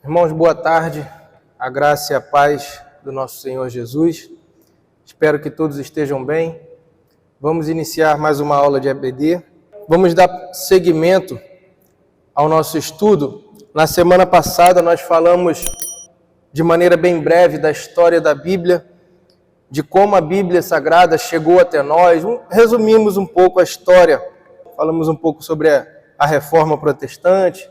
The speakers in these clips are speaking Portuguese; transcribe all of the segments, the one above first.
Irmãos, boa tarde, a graça e a paz do nosso Senhor Jesus. Espero que todos estejam bem. Vamos iniciar mais uma aula de EBD. Vamos dar seguimento ao nosso estudo. Na semana passada nós falamos de maneira bem breve da história da Bíblia, de como a Bíblia Sagrada chegou até nós. Resumimos um pouco a história, falamos um pouco sobre a Reforma Protestante,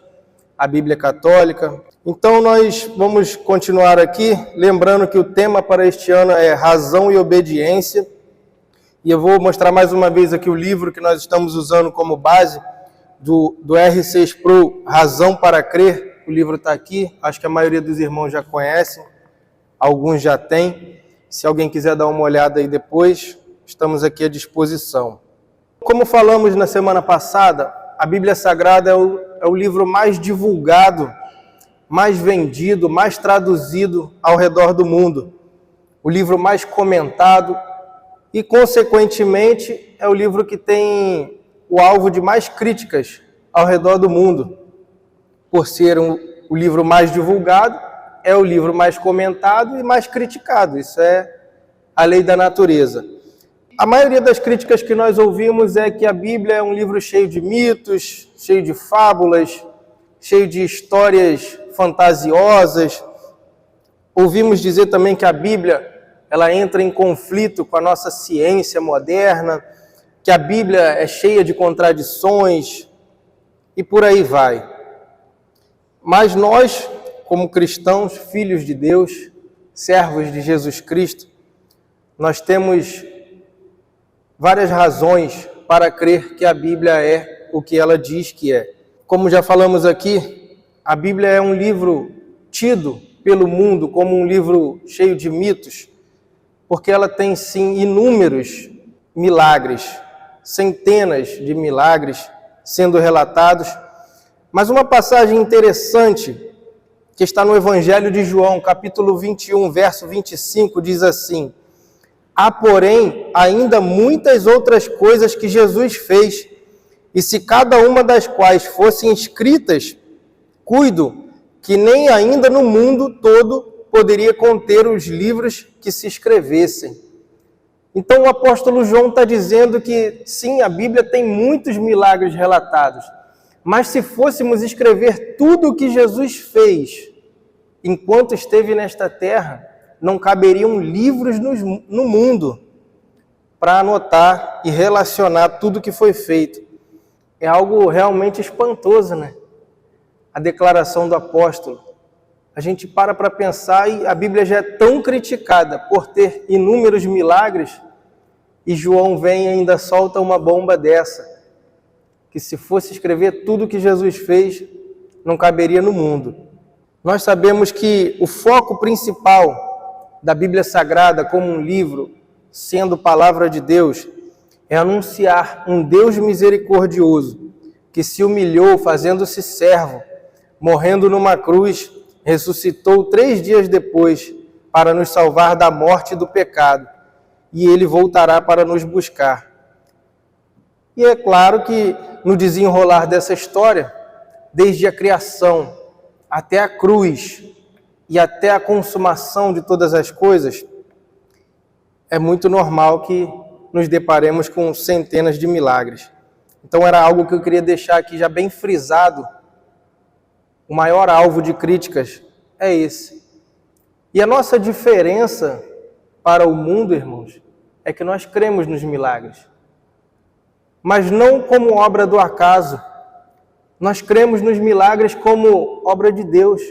a Bíblia Católica. Então nós vamos continuar aqui, lembrando que o tema para este ano é razão e obediência. E eu vou mostrar mais uma vez aqui o livro que nós estamos usando como base do R6 Pro, Razão para Crer. O livro está aqui, acho que a maioria dos irmãos já conhecem, alguns já têm. Se alguém quiser dar uma olhada aí depois, estamos aqui à disposição. Como falamos na semana passada, a Bíblia Sagrada é o livro mais divulgado, mais vendido, mais traduzido ao redor do mundo. O livro mais comentado e, consequentemente, é o livro que tem o alvo de mais críticas ao redor do mundo. Por ser o livro mais divulgado, é o livro mais comentado e mais criticado. Isso é a lei da natureza. A maioria das críticas que nós ouvimos é que a Bíblia é um livro cheio de mitos, cheio de fábulas, cheio de histórias fantasiosas. Ouvimos dizer também que a Bíblia ela entra em conflito com a nossa ciência moderna, que a Bíblia é cheia de contradições e por aí vai. Mas nós, como cristãos, filhos de Deus, servos de Jesus Cristo, nós temos várias razões para crer que a Bíblia é o que ela diz que é. Como já falamos aqui, a Bíblia é um livro tido pelo mundo como um livro cheio de mitos, porque ela tem sim inúmeros milagres, centenas de milagres sendo relatados. Mas uma passagem interessante que está no Evangelho de João, capítulo 21, verso 25, diz assim: há, porém, ainda muitas outras coisas que Jesus fez, e se cada uma das quais fossem escritas, cuido que nem ainda no mundo todo poderia conter os livros que se escrevessem. Então o apóstolo João está dizendo que sim, a Bíblia tem muitos milagres relatados, mas se fôssemos escrever tudo o que Jesus fez enquanto esteve nesta terra, não caberiam livros no mundo para anotar e relacionar tudo que foi feito. É algo realmente espantoso, né? A declaração do apóstolo. A gente para pensar e a Bíblia já é tão criticada por ter inúmeros milagres e João vem e ainda solta uma bomba dessa, que se fosse escrever tudo o que Jesus fez, não caberia no mundo. Nós sabemos que o foco principal da Bíblia Sagrada como um livro, sendo palavra de Deus, é anunciar um Deus misericordioso que se humilhou fazendo-se servo, morrendo numa cruz, ressuscitou 3 dias depois para nos salvar da morte e do pecado, e ele voltará para nos buscar. E é claro que no desenrolar dessa história, desde a criação até a cruz e até a consumação de todas as coisas, é muito normal que nos deparemos com centenas de milagres. Então era algo que eu queria deixar aqui já bem frisado. O maior alvo de críticas é esse. E a nossa diferença para o mundo, irmãos, é que nós cremos nos milagres. Mas não como obra do acaso. Nós cremos nos milagres como obra de Deus,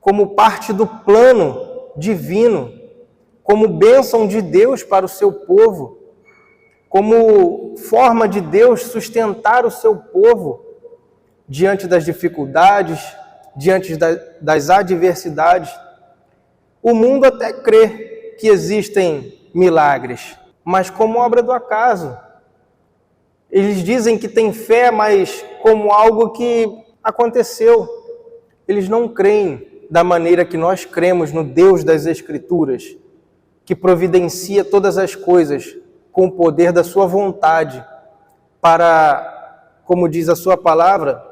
como parte do plano divino, como bênção de Deus para o seu povo, como forma de Deus sustentar o seu povo diante das dificuldades, diante das adversidades. O mundo até crê que existem milagres, mas como obra do acaso. Eles dizem que têm fé, mas como algo que aconteceu. Eles não creem da maneira que nós cremos no Deus das Escrituras, que providencia todas as coisas com o poder da sua vontade para, como diz a sua palavra,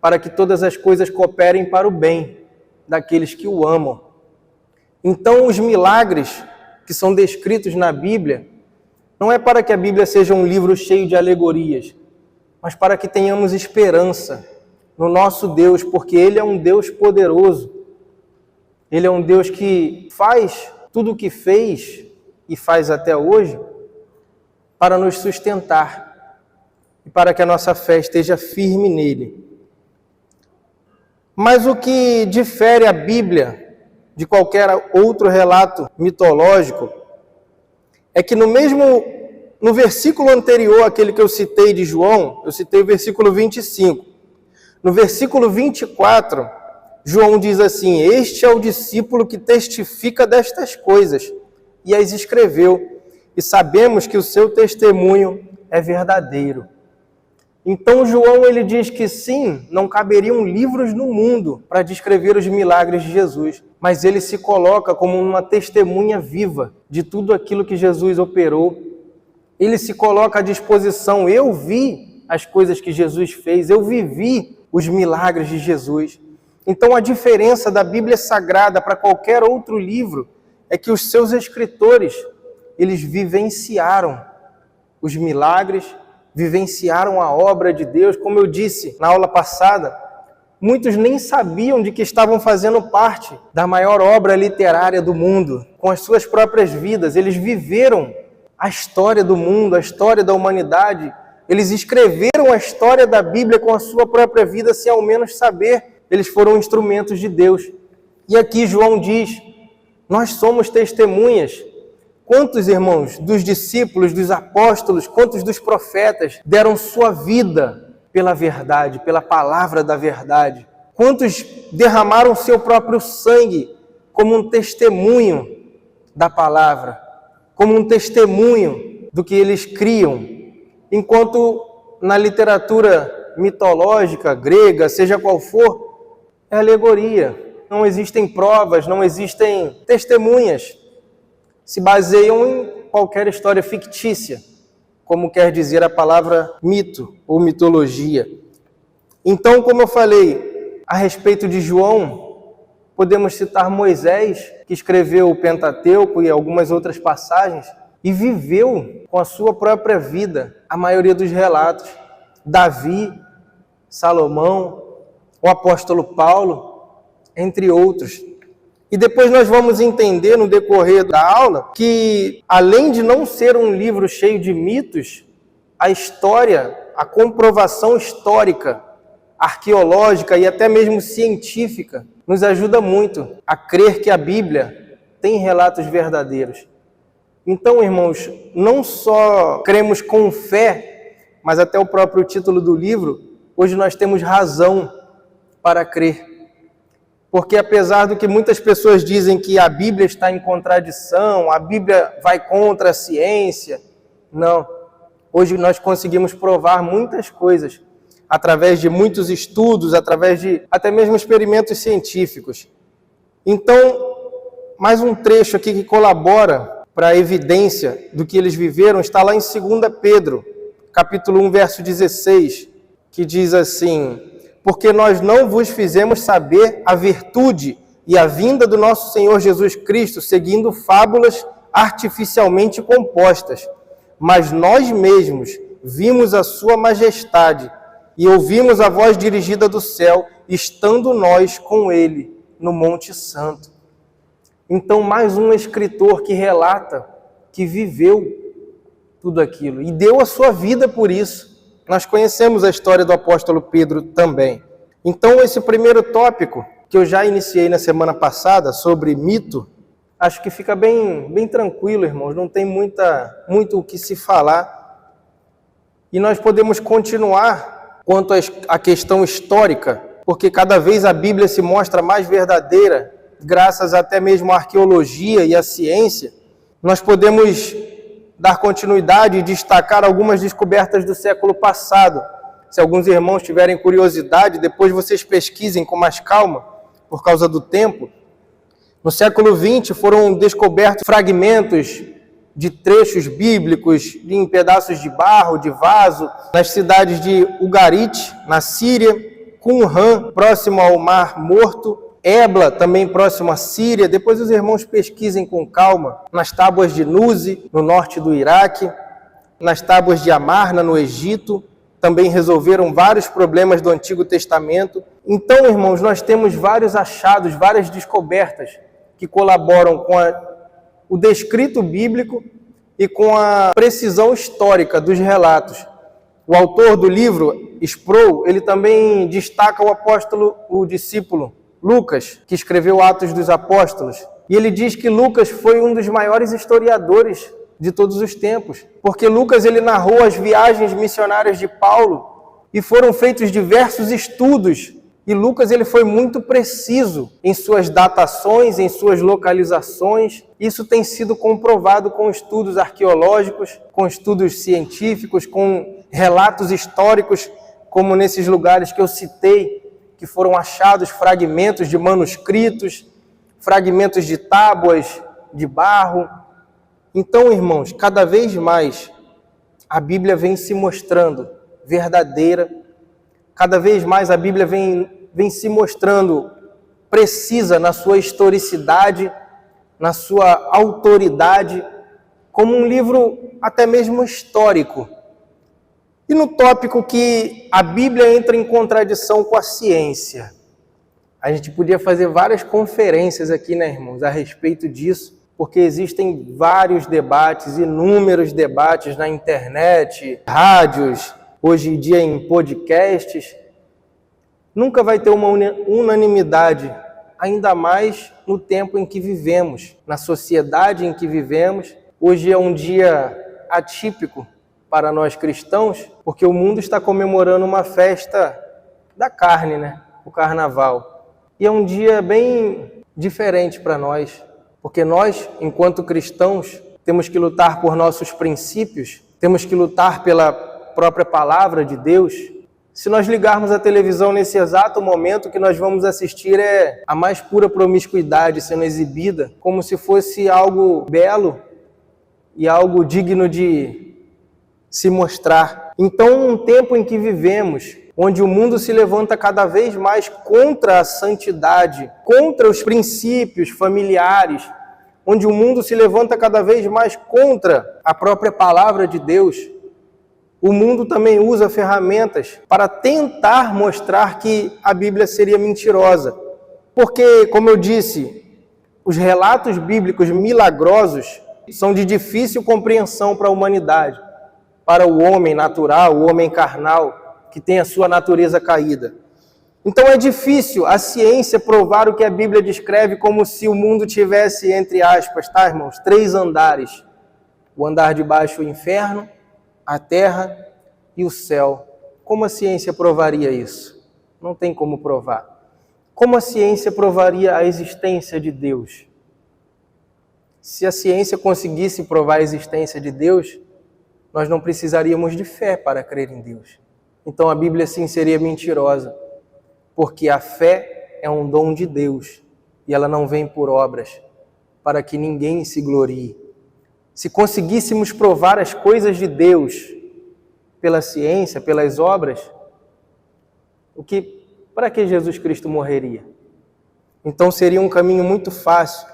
para que todas as coisas cooperem para o bem daqueles que o amam. Então, os milagres que são descritos na Bíblia não é para que a Bíblia seja um livro cheio de alegorias, mas para que tenhamos esperança no nosso Deus, porque Ele é um Deus poderoso. Ele é um Deus que faz tudo o que fez e faz até hoje para nos sustentar e para que a nossa fé esteja firme nele. Mas o que difere a Bíblia de qualquer outro relato mitológico é que no versículo anterior àquele que eu citei de João, eu citei o versículo 25. No versículo 24, João diz assim: este é o discípulo que testifica destas coisas e as escreveu, e sabemos que o seu testemunho é verdadeiro. Então João ele diz que sim, não caberiam livros no mundo para descrever os milagres de Jesus, mas ele se coloca como uma testemunha viva de tudo aquilo que Jesus operou. Ele se coloca à disposição. Eu vi as coisas que Jesus fez, eu vivi os milagres de Jesus. Então a diferença da Bíblia Sagrada para qualquer outro livro é que os seus escritores, eles vivenciaram os milagres, vivenciaram a obra de Deus. Como eu disse na aula passada, muitos nem sabiam de que estavam fazendo parte da maior obra literária do mundo. Com as suas próprias vidas, eles viveram a história do mundo, a história da humanidade. Eles escreveram a história da Bíblia com a sua própria vida, sem ao menos saber. Eles foram instrumentos de Deus. E aqui João diz: nós somos testemunhas. Quantos irmãos dos discípulos, dos apóstolos, quantos dos profetas deram sua vida pela verdade, pela palavra da verdade? Quantos derramaram seu próprio sangue como um testemunho da palavra, como um testemunho do que eles criam? Enquanto na literatura mitológica, grega, seja qual for, é alegoria. Não existem provas, não existem testemunhas. Se baseiam em qualquer história fictícia, como quer dizer a palavra mito ou mitologia. Então, como eu falei a respeito de João, podemos citar Moisés, que escreveu o Pentateuco e algumas outras passagens, e viveu com a sua própria vida a maioria dos relatos. Davi, Salomão, o apóstolo Paulo, entre outros. E depois nós vamos entender no decorrer da aula que, além de não ser um livro cheio de mitos, a história, a comprovação histórica, arqueológica e até mesmo científica nos ajuda muito a crer que a Bíblia tem relatos verdadeiros. Então, irmãos, não só cremos com fé, mas até o próprio título do livro, hoje nós temos razão para crer. Porque apesar do que muitas pessoas dizem que a Bíblia está em contradição, a Bíblia vai contra a ciência, não. Hoje nós conseguimos provar muitas coisas através de muitos estudos, através de até mesmo experimentos científicos. Então, mais um trecho aqui que colabora para a evidência do que eles viveram está lá em 2 Pedro, capítulo 1, verso 16, que diz assim: porque nós não vos fizemos saber a virtude e a vinda do nosso Senhor Jesus Cristo, seguindo fábulas artificialmente compostas, mas nós mesmos vimos a sua majestade e ouvimos a voz dirigida do céu, estando nós com ele no Monte Santo. Então, mais um escritor que relata que viveu tudo aquilo e deu a sua vida por isso. Nós conhecemos a história do apóstolo Pedro também. Então, esse primeiro tópico, que eu já iniciei na semana passada, sobre mito, acho que fica bem tranquilo, irmãos, não tem muito o que se falar. E nós podemos continuar quanto à questão histórica, porque cada vez a Bíblia se mostra mais verdadeira, graças até mesmo à arqueologia e à ciência. Nós podemos dar continuidade e destacar algumas descobertas do século passado. Se alguns irmãos tiverem curiosidade, depois vocês pesquisem com mais calma, por causa do tempo. No século XX foram descobertos fragmentos de trechos bíblicos em pedaços de barro, de vaso, nas cidades de Ugarit, na Síria, Qumran, próximo ao Mar Morto, Ebla, também próximo à Síria. Depois os irmãos pesquisem com calma. Nas tábuas de Nuzi, no norte do Iraque. Nas tábuas de Amarna, no Egito. Também resolveram vários problemas do Antigo Testamento. Então, irmãos, nós temos vários achados, várias descobertas que colaboram com o descrito bíblico e com a precisão histórica dos relatos. O autor do livro, Sproul, ele também destaca o discípulo Lucas, que escreveu Atos dos Apóstolos. E ele diz que Lucas foi um dos maiores historiadores de todos os tempos, porque Lucas ele narrou as viagens missionárias de Paulo e foram feitos diversos estudos. E Lucas ele foi muito preciso em suas datações, em suas localizações. Isso tem sido comprovado com estudos arqueológicos, com estudos científicos, com relatos históricos, como nesses lugares que eu citei, que foram achados fragmentos de manuscritos, fragmentos de tábuas de barro. Então, irmãos, cada vez mais a Bíblia vem se mostrando verdadeira, cada vez mais a Bíblia vem se mostrando precisa na sua historicidade, na sua autoridade, como um livro até mesmo histórico. E no tópico que a Bíblia entra em contradição com a ciência. A gente podia fazer várias conferências aqui, né, irmãos, a respeito disso, porque existem vários debates, inúmeros debates na internet, rádios, hoje em dia em podcasts. Nunca vai ter uma unanimidade, ainda mais no tempo em que vivemos, na sociedade em que vivemos. Hoje é um dia atípico para nós cristãos, porque o mundo está comemorando uma festa da carne, né? O carnaval. E é um dia bem diferente para nós, porque nós, enquanto cristãos, temos que lutar por nossos princípios, temos que lutar pela própria palavra de Deus. Se nós ligarmos a televisão nesse exato momento, o que nós vamos assistir é a mais pura promiscuidade sendo exibida, como se fosse algo belo e algo digno de se mostrar. Então, um tempo em que vivemos, onde o mundo se levanta cada vez mais contra a santidade, contra os princípios familiares, onde o mundo se levanta cada vez mais contra a própria palavra de Deus, o mundo também usa ferramentas para tentar mostrar que a Bíblia seria mentirosa. Porque, como eu disse, os relatos bíblicos milagrosos são de difícil compreensão para a humanidade, para o homem natural, o homem carnal, que tem a sua natureza caída. Então é difícil a ciência provar o que a Bíblia descreve como se o mundo tivesse, entre aspas, tá, irmãos, 3 andares. O andar de baixo, o inferno, a terra e o céu. Como a ciência provaria isso? Não tem como provar. Como a ciência provaria a existência de Deus? Se a ciência conseguisse provar a existência de Deus, nós não precisaríamos de fé para crer em Deus. Então a Bíblia sim seria mentirosa, porque a fé é um dom de Deus e ela não vem por obras, para que ninguém se glorie. Se conseguíssemos provar as coisas de Deus pela ciência, pelas obras, para que Jesus Cristo morreria? Então seria um caminho muito fácil.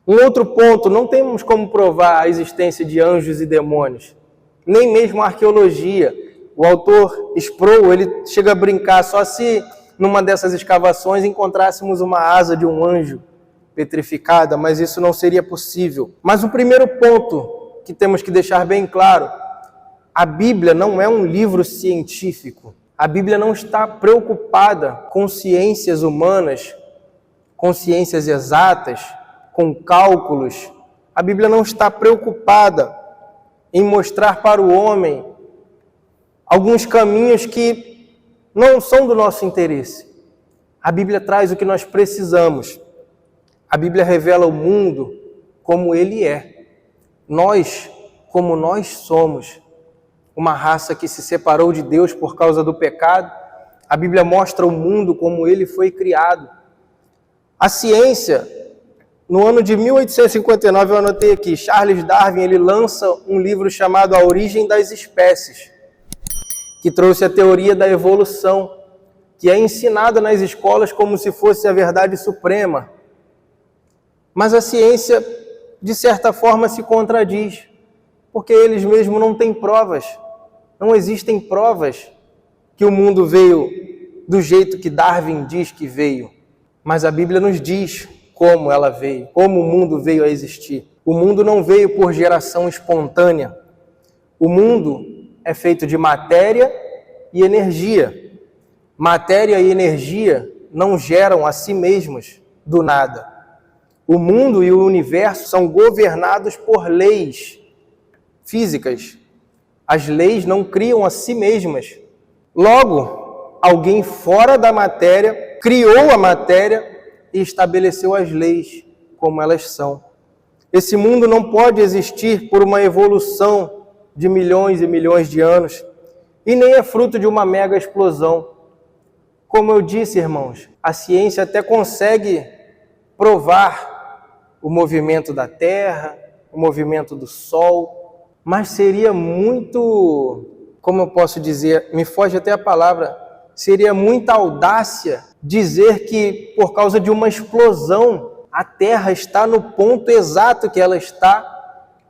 Um outro ponto, não temos como provar a existência de anjos e demônios, nem mesmo a arqueologia. O autor Sproul, ele chega a brincar, só se numa dessas escavações encontrássemos uma asa de um anjo petrificada, mas isso não seria possível. Mas o primeiro ponto que temos que deixar bem claro, a Bíblia não é um livro científico. A Bíblia não está preocupada com ciências humanas, com ciências exatas, com cálculos. A Bíblia não está preocupada em mostrar para o homem alguns caminhos que não são do nosso interesse. A Bíblia traz o que nós precisamos. A Bíblia revela o mundo como ele é. Nós, como nós somos, uma raça que se separou de Deus por causa do pecado. A Bíblia mostra o mundo como ele foi criado. A ciência, no ano de 1859, eu anotei aqui, Charles Darwin, ele lança um livro chamado A Origem das Espécies, que trouxe a teoria da evolução. que é ensinada nas escolas como se fosse a verdade suprema. Mas a ciência, de certa forma, se contradiz, porque eles mesmos não têm provas. Não existem provas que o mundo veio do jeito que Darwin diz que veio. Mas a Bíblia nos diz como ela veio, como o mundo veio a existir. O mundo não veio por geração espontânea. O mundo é feito de matéria e energia. Matéria e energia não geram a si mesmos do nada. O mundo e o universo são governados por leis físicas. As leis não criam a si mesmas. Logo, alguém fora da matéria criou a matéria e estabeleceu as leis como elas são. Esse mundo não pode existir por uma evolução de milhões e milhões de anos e nem é fruto de uma mega explosão. Como eu disse, irmãos, a ciência até consegue provar o movimento da Terra, o movimento do Sol, mas seria muito, como eu posso dizer, me foge até a palavra, seria muita audácia dizer que por causa de uma explosão a Terra está no ponto exato que ela está,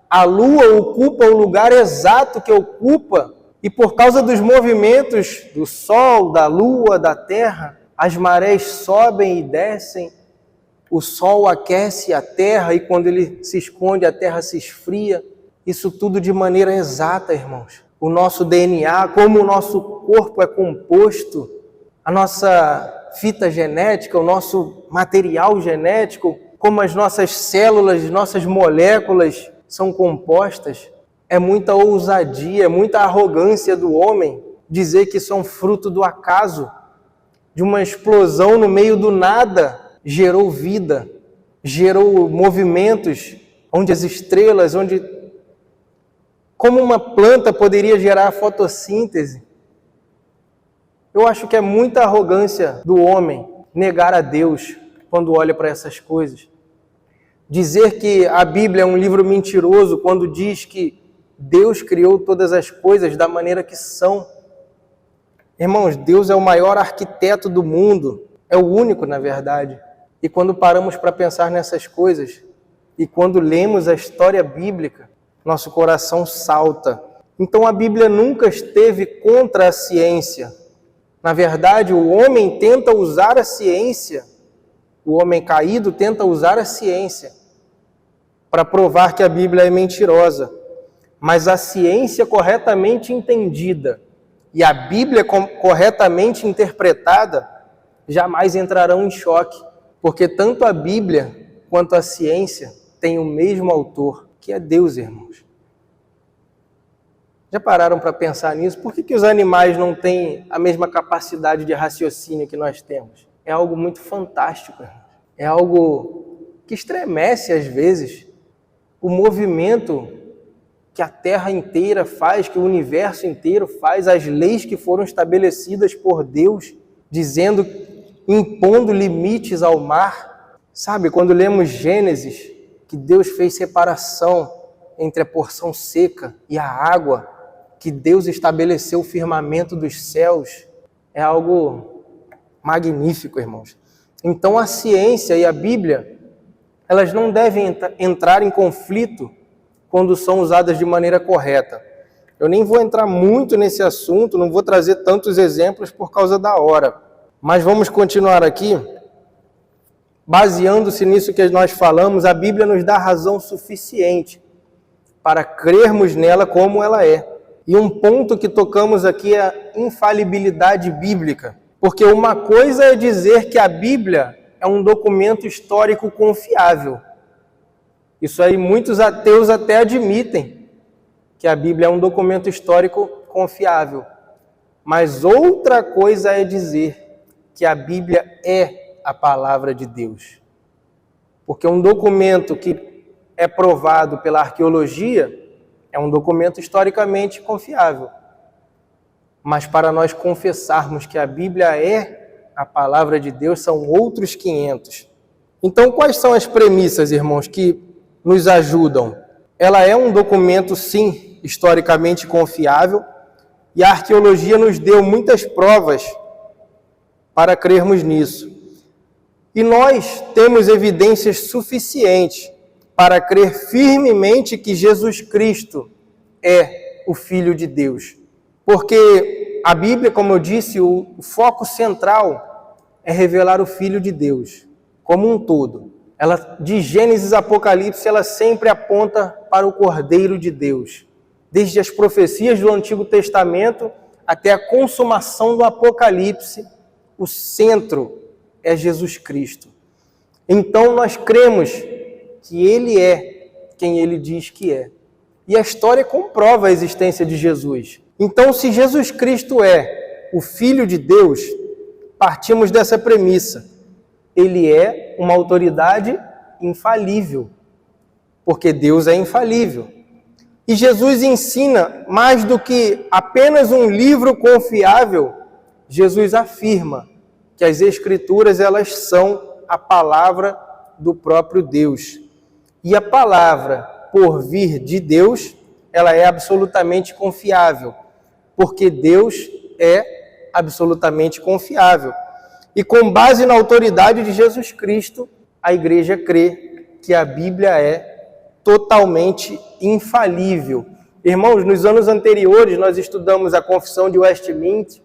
a Lua ocupa o lugar exato que ocupa, e por causa dos movimentos do Sol, da Lua, da Terra, as marés sobem e descem, o Sol aquece a Terra e quando ele se esconde a Terra se esfria. Isso tudo de maneira exata, irmãos. O nosso DNA, como o nosso corpo é composto, a nossa fita genética, o nosso material genético, como as nossas células, nossas moléculas são compostas, é muita ousadia, é muita arrogância do homem dizer que são fruto do acaso, de uma explosão no meio do nada, gerou vida, gerou movimentos, onde as estrelas, onde como uma planta poderia gerar fotossíntese. Eu acho que é muita arrogância do homem negar a Deus quando olha para essas coisas. Dizer que a Bíblia é um livro mentiroso quando diz que Deus criou todas as coisas da maneira que são. Irmãos, Deus é o maior arquiteto do mundo, é o único, na verdade. E quando paramos para pensar nessas coisas, e quando lemos a história bíblica, nosso coração salta. Então a Bíblia nunca esteve contra a ciência. Na verdade, o homem tenta usar a ciência, o homem caído tenta usar a ciência para provar que a Bíblia é mentirosa. Mas a ciência corretamente entendida e a Bíblia corretamente interpretada jamais entrarão em choque, porque tanto a Bíblia quanto a ciência têm o mesmo autor, que é Deus, irmãos. Já pararam para pensar nisso? Por que os animais não têm a mesma capacidade de raciocínio que nós temos? É algo muito fantástico, irmãos. É algo que estremece às vezes o movimento que a Terra inteira faz, que o universo inteiro faz, as leis que foram estabelecidas por Deus, dizendo, impondo limites ao mar. Sabe, quando lemos Gênesis, que Deus fez separação entre a porção seca e a água, que Deus estabeleceu o firmamento dos céus, é algo magnífico, irmãos. Então a ciência e a Bíblia, elas não devem entrar em conflito quando são usadas de maneira correta. Eu nem vou entrar muito nesse assunto, não vou trazer tantos exemplos por causa da hora. Mas vamos continuar aqui. Baseando-se nisso que nós falamos, a Bíblia nos dá razão suficiente para crermos nela como ela é. E um ponto que tocamos aqui é a infalibilidade bíblica. Porque uma coisa é dizer que a Bíblia é um documento histórico confiável. Isso aí muitos ateus até admitem, que a Bíblia é um documento histórico confiável. Mas outra coisa é dizer que a Bíblia é a palavra de Deus. Porque um documento que é provado pela arqueologia é um documento historicamente confiável. Mas para nós confessarmos que a Bíblia é a palavra de Deus, são outros 500. Então, quais são as premissas, irmãos, que nos ajudam? Ela é um documento, sim, historicamente confiável, e a arqueologia nos deu muitas provas para crermos nisso. E nós temos evidências suficientes para crer firmemente que Jesus Cristo é o Filho de Deus. Porque a Bíblia, como eu disse, o foco central é revelar o Filho de Deus como um todo. Ela, de Gênesis a Apocalipse, ela sempre aponta para o Cordeiro de Deus. Desde as profecias do Antigo Testamento até a consumação do Apocalipse, o centro é Jesus Cristo. Então nós cremos que Ele é quem Ele diz que é. E a história comprova a existência de Jesus. Então, se Jesus Cristo é o Filho de Deus, partimos dessa premissa. Ele é uma autoridade infalível, porque Deus é infalível. E Jesus ensina mais do que apenas um livro confiável. Jesus afirma que as Escrituras, elas são a palavra do próprio Deus. E a palavra, por vir de Deus, ela é absolutamente confiável, porque Deus é absolutamente confiável. E com base na autoridade de Jesus Cristo, a igreja crê que a Bíblia é totalmente infalível. Irmãos, nos anos anteriores nós estudamos a Confissão de Westminster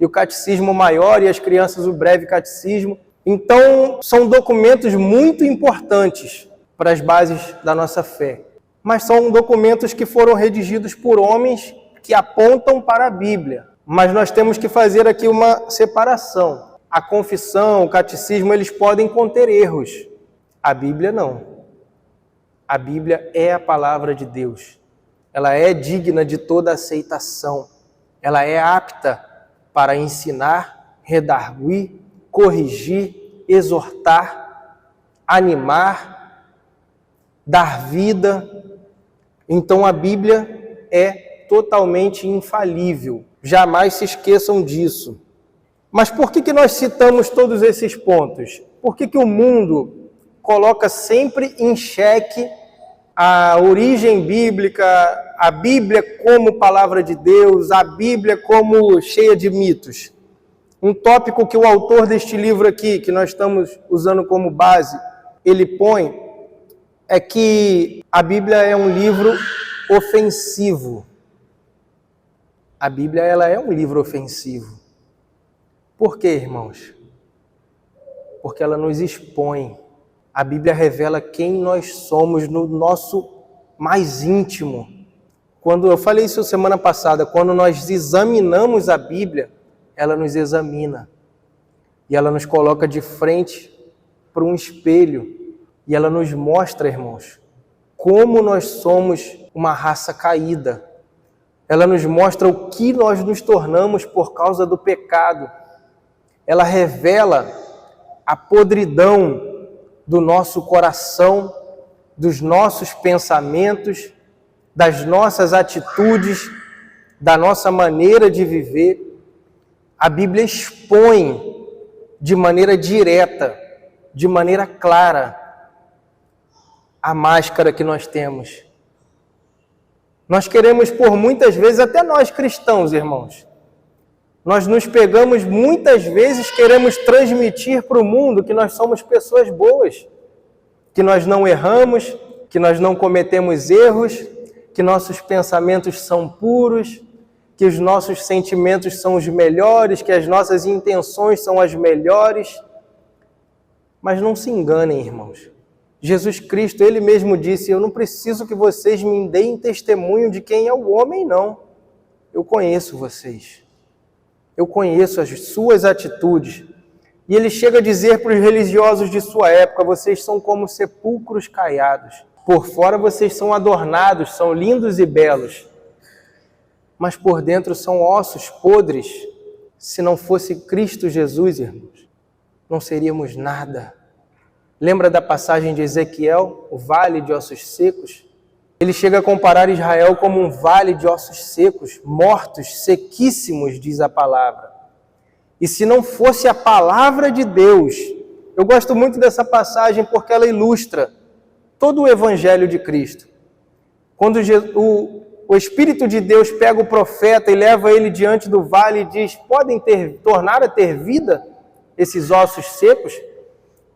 e o Catecismo Maior, e as crianças o Breve Catecismo. Então, são documentos muito importantes para as bases da nossa fé. Mas são documentos que foram redigidos por homens que apontam para a Bíblia. Mas nós temos que fazer aqui uma separação. A confissão, o catecismo, eles podem conter erros. A Bíblia não. A Bíblia é a palavra de Deus. Ela é digna de toda aceitação. Ela é apta para ensinar, redarguir, corrigir, exortar, animar, dar vida. Então a Bíblia é totalmente infalível. Jamais se esqueçam disso. Mas por que nós citamos todos esses pontos? Por que o mundo coloca sempre em xeque a origem bíblica, a Bíblia como palavra de Deus, a Bíblia como cheia de mitos? Um tópico que o autor deste livro aqui, que nós estamos usando como base, ele põe, é que a Bíblia é um livro ofensivo. A Bíblia, ela é um livro ofensivo. Por quê, irmãos? Porque ela nos expõe. A Bíblia revela quem nós somos no nosso mais íntimo. Quando eu falei isso semana passada, quando nós examinamos a Bíblia, ela nos examina. E ela nos coloca de frente para um espelho. E ela nos mostra, irmãos, como nós somos uma raça caída. Ela nos mostra o que nós nos tornamos por causa do pecado. Ela revela a podridão do nosso coração, dos nossos pensamentos, das nossas atitudes, da nossa maneira de viver. A Bíblia expõe de maneira direta, de maneira clara, a máscara que nós temos. Nós queremos, por muitas vezes, até nós cristãos, irmãos, nós nos pegamos muitas vezes, queremos transmitir para o mundo que nós somos pessoas boas, que nós não erramos, que nós não cometemos erros, que nossos pensamentos são puros, que os nossos sentimentos são os melhores, que as nossas intenções são as melhores. Mas não se enganem, irmãos. Jesus Cristo, Ele mesmo disse, eu não preciso que vocês me deem testemunho de quem é o homem, não. Eu conheço vocês. Eu conheço as suas atitudes. E Ele chega a dizer para os religiosos de sua época, vocês são como sepulcros caiados. Por fora vocês são adornados, são lindos e belos. Mas por dentro são ossos podres. Se não fosse Cristo Jesus, irmãos, não seríamos nada. Lembra da passagem de Ezequiel, o vale de ossos secos? Ele chega a comparar Israel como um vale de ossos secos, mortos, sequíssimos, diz a palavra. E se não fosse a palavra de Deus, eu gosto muito dessa passagem porque ela ilustra todo o Evangelho de Cristo. Quando o Espírito de Deus pega o profeta e leva ele diante do vale e diz: podem tornar a ter vida esses ossos secos?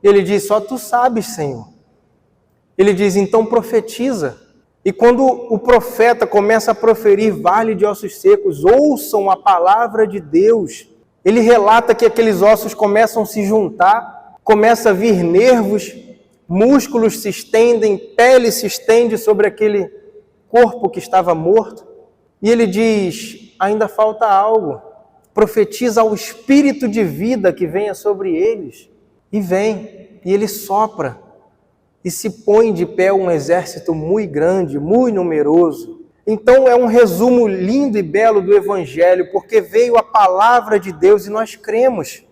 Ele diz: só tu sabes, Senhor. Ele diz: então profetiza. E quando o profeta começa a proferir vale de ossos secos, ouçam a palavra de Deus. Ele relata que aqueles ossos começam a se juntar, começa a vir nervos, músculos se estendem, pele se estende sobre aquele corpo que estava morto. E ele diz: ainda falta algo. Profetiza ao espírito de vida que venha sobre eles. E vem, e ele sopra. E se põe de pé um exército muito grande, muito numeroso. Então é um resumo lindo e belo do Evangelho, porque veio a palavra de Deus e nós cremos.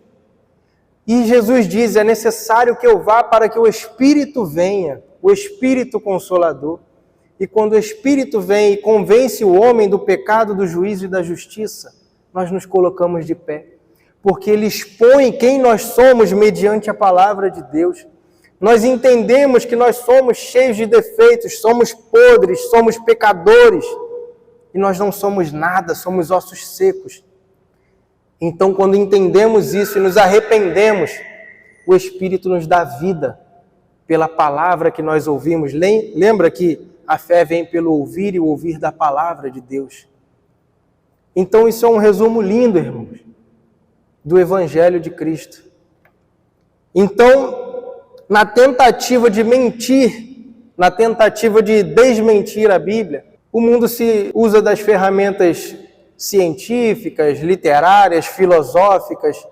E Jesus diz: é necessário que eu vá para que o Espírito venha, o Espírito Consolador. E quando o Espírito vem e convence o homem do pecado, do juízo e da justiça, nós nos colocamos de pé. Porque ele expõe quem nós somos mediante a palavra de Deus. Nós entendemos que nós somos cheios de defeitos, somos podres, somos pecadores. E nós não somos nada, somos ossos secos. Então, quando entendemos isso e nos arrependemos, o Espírito nos dá vida pela palavra que nós ouvimos. Lembra que a fé vem pelo ouvir e o ouvir da palavra de Deus. Então isso é um resumo lindo, irmãos, do Evangelho de Cristo. Então, na tentativa de mentir, na tentativa de desmentir a Bíblia, o mundo se usa das ferramentas científicas, literárias, filosóficas,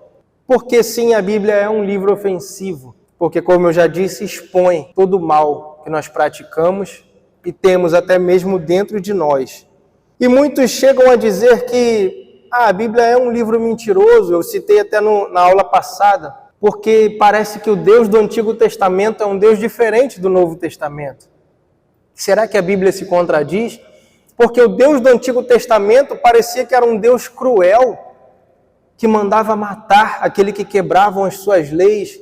porque sim, a Bíblia é um livro ofensivo, porque, como eu já disse, expõe todo o mal que nós praticamos e temos até mesmo dentro de nós. E muitos chegam a dizer que a Bíblia é um livro mentiroso, eu citei até na aula passada, porque parece que o Deus do Antigo Testamento é um Deus diferente do Novo Testamento. Será que a Bíblia se contradiz? Porque o Deus do Antigo Testamento parecia que era um Deus cruel, que mandava matar aquele que quebravam as suas leis.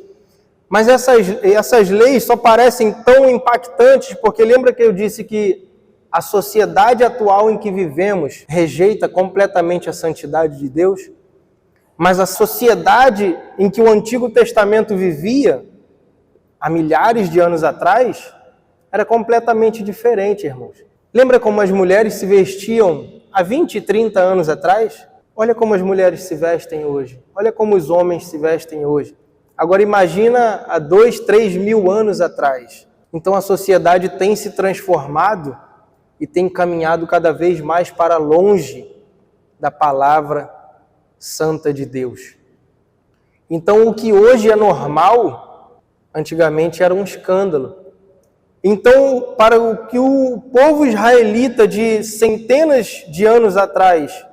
Mas essas leis só parecem tão impactantes, porque lembra que eu disse que a sociedade atual em que vivemos rejeita completamente a santidade de Deus? Mas a sociedade em que o Antigo Testamento vivia, há milhares de anos atrás, era completamente diferente, irmãos. Lembra como as mulheres se vestiam há 20, 30 anos atrás? Olha como as mulheres se vestem hoje. Olha como os homens se vestem hoje. Agora imagina há 2, 3 mil anos atrás. Então a sociedade tem se transformado e tem caminhado cada vez mais para longe da palavra santa de Deus. Então o que hoje é normal, antigamente era um escândalo. Então, para o que o povo israelita de centenas de anos atrás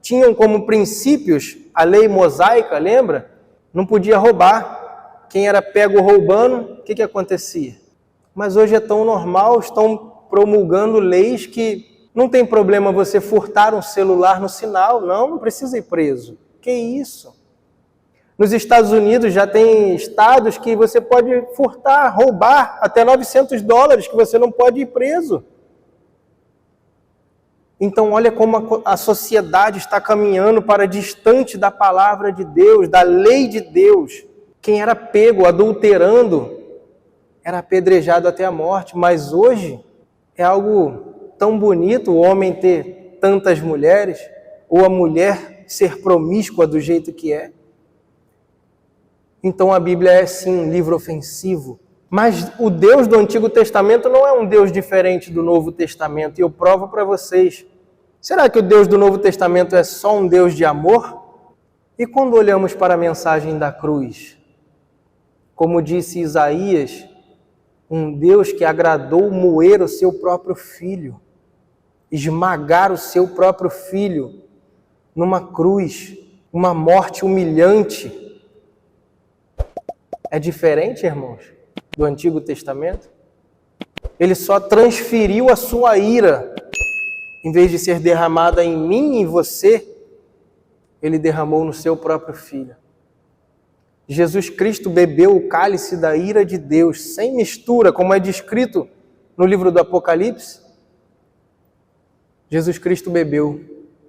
tinham como princípios a lei mosaica, lembra? Não podia roubar. Quem era pego roubando, o que acontecia? Mas hoje é tão normal, estão promulgando leis que não tem problema você furtar um celular no sinal, não precisa ir preso. Que isso? Nos Estados Unidos já tem estados que você pode furtar, roubar até $900, que você não pode ir preso. Então olha como a sociedade está caminhando para distante da palavra de Deus, da lei de Deus. Quem era pego adulterando era apedrejado até a morte, mas hoje é algo tão bonito o homem ter tantas mulheres, ou a mulher ser promíscua do jeito que é. Então a Bíblia é sim um livro ofensivo. Mas o Deus do Antigo Testamento não é um Deus diferente do Novo Testamento. E eu provo para vocês. Será que o Deus do Novo Testamento é só um Deus de amor? E quando olhamos para a mensagem da cruz? Como disse Isaías, um Deus que agradou moer o seu próprio filho. Esmagar o seu próprio filho numa cruz. Uma morte humilhante. É diferente, irmãos, do Antigo Testamento? Ele só transferiu a sua ira. Em vez de ser derramada em mim e em você, ele derramou no seu próprio filho. Jesus Cristo bebeu o cálice da ira de Deus, sem mistura, como é descrito no livro do Apocalipse. Jesus Cristo bebeu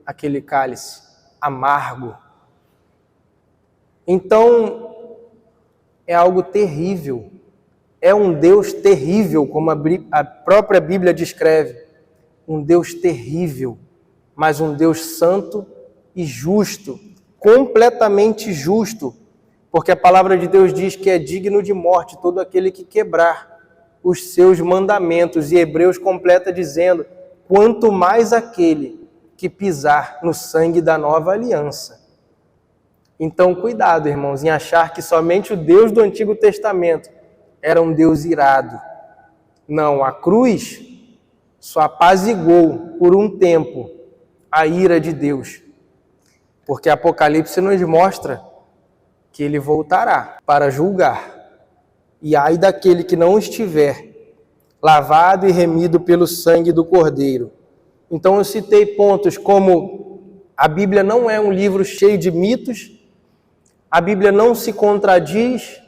aquele cálice amargo. Então, é algo terrível. É um Deus terrível, como a própria Bíblia descreve. Um Deus terrível, mas um Deus santo e justo, completamente justo, porque a palavra de Deus diz que é digno de morte todo aquele que quebrar os seus mandamentos. E Hebreus completa dizendo, quanto mais aquele que pisar no sangue da nova aliança. Então, cuidado, irmãos, em achar que somente o Deus do Antigo Testamento era um Deus irado. Não, a cruz só apaziguou por um tempo a ira de Deus. Porque Apocalipse nos mostra que ele voltará para julgar. E ai daquele que não estiver lavado e remido pelo sangue do Cordeiro. Então eu citei pontos como a Bíblia não é um livro cheio de mitos, a Bíblia não se contradiz,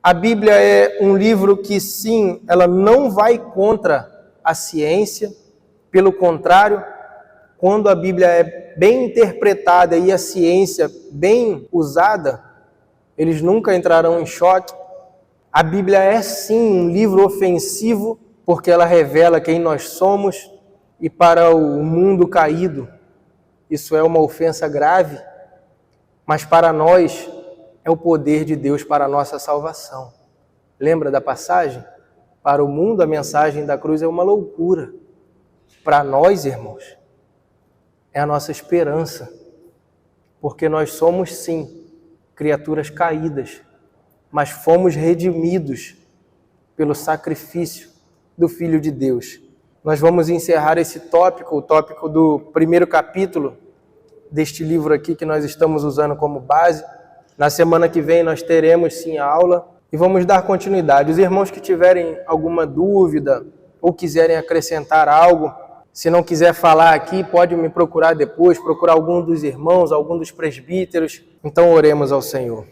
a Bíblia é um livro que sim, ela não vai contra a ciência, pelo contrário, quando a Bíblia é bem interpretada e a ciência bem usada, eles nunca entrarão em choque. A Bíblia é sim um livro ofensivo, porque ela revela quem nós somos, e para o mundo caído, isso é uma ofensa grave, mas para nós é o poder de Deus para a nossa salvação. Lembra da passagem? Para o mundo a mensagem da cruz é uma loucura. Para nós, irmãos, é a nossa esperança, porque nós somos sim criaturas caídas, mas fomos redimidos pelo sacrifício do Filho de Deus. Nós vamos encerrar esse tópico, o tópico do primeiro capítulo deste livro aqui que nós estamos usando como base. Na semana que vem nós teremos sim a aula e vamos dar continuidade. Os irmãos que tiverem alguma dúvida ou quiserem acrescentar algo, se não quiser falar aqui, pode me procurar depois, procurar algum dos irmãos, algum dos presbíteros. Então oremos ao Senhor.